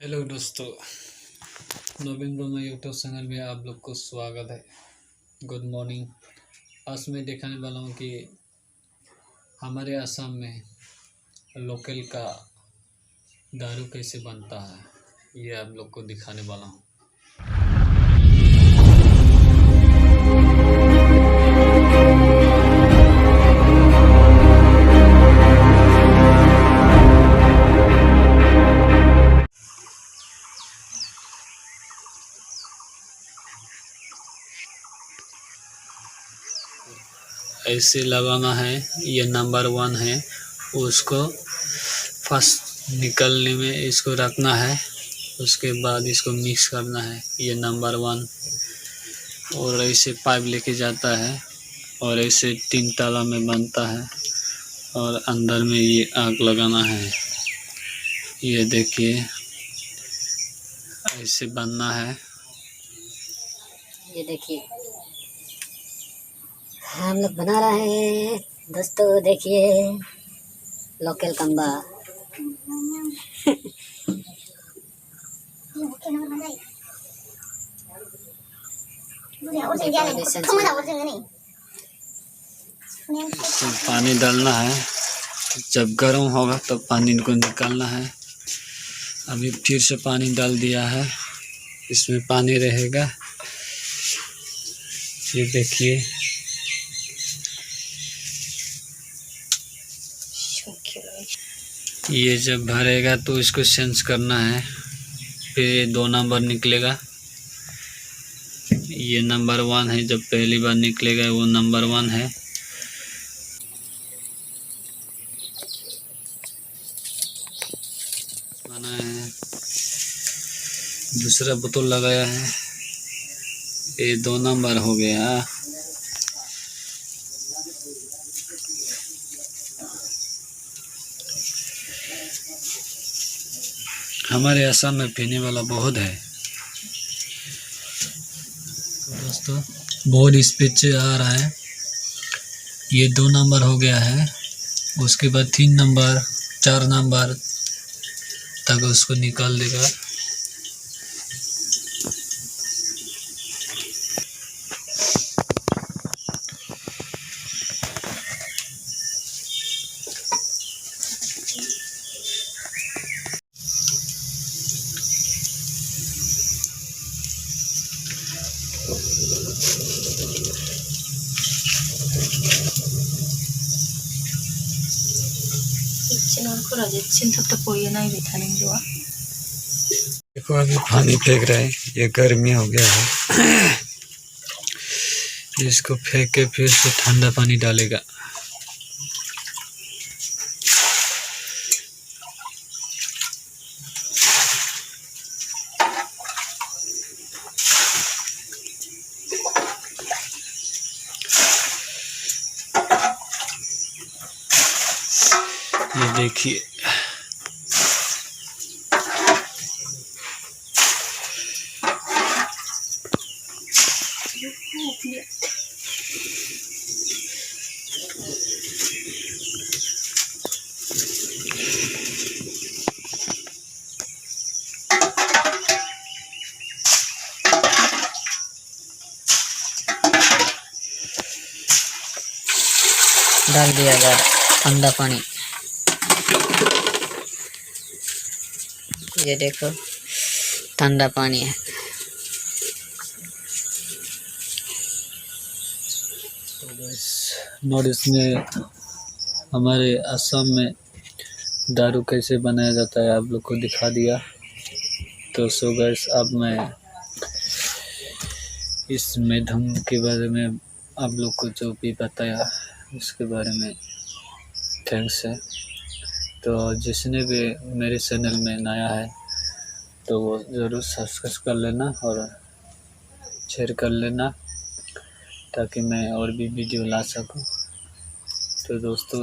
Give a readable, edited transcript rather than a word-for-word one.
Hello दोस्तों, नवीन Brahma YouTube channel में आप लोग को स्वागत है। Good morning. आज मैं दिखाने वाला हूँ कि हमारे असम में लोकल का दारू कैसे बनता है, ये आप लोग को दिखाने वाला हूँ। ऐसे लगाना है, ये नंबर 1 है। उसको फर्स्ट निकलने में इसको रखना है, उसके बाद इसको मिक्स करना है, ये नंबर 1। और ऐसे पाइप लेके जाता है और ऐसे 3 ताला में बनता है और अंदर में ये आग लगाना है। ये देखिए ऐसे बनना है। ये देखिए हम लोग बना रहे हैं दोस्तों, देखिए लोकल कंबा। इसमें पानी डालना है, जब गर्म होगा तब पानी को निकालना है। अभी फिर से पानी डाल दिया है, इसमें पानी रहेगा। ये देखिए ये जब भरेगा तो इसको सेंस करना है, फिर ये 2 नंबर निकलेगा। ये नंबर 1 है, जब पहली बार निकलेगा वो नंबर 1 है। बनाया है, दूसरा बोतल लगाया है, ये 2 नंबर हो गया। हमारे असम में पीने वाला बहुत है दोस्तों, बहुत स्पीड से आ रहा है। ये 2 नंबर हो गया है, उसके बाद 3 नंबर 4 नंबर तक उसको निकाल देगा। देखो अभी पानी फेंक रहे हैं, ये गर्मी हो गया है। इसको फेंक के फिर से ठंडा पानी डालेगा। ये देखिए डाल दिया गया ठंडा पानी। ये देखो ठंडा पानी है। नॉर्थ ईस्ट में हमारे असम में दारू कैसे बनाया जाता है आप लोग को दिखा दिया। तो सो गाइस, अब मैं इस मेधम के बारे में आप लोग को जो भी बताया उसके बारे में थैंक्स है। तो जिसने भी मेरे चैनल में नया है तो वो ज़रूर सब्सक्राइब कर लेना और शेयर कर लेना, ताकि मैं और भी वीडियो ला सकूं। तो दोस्तों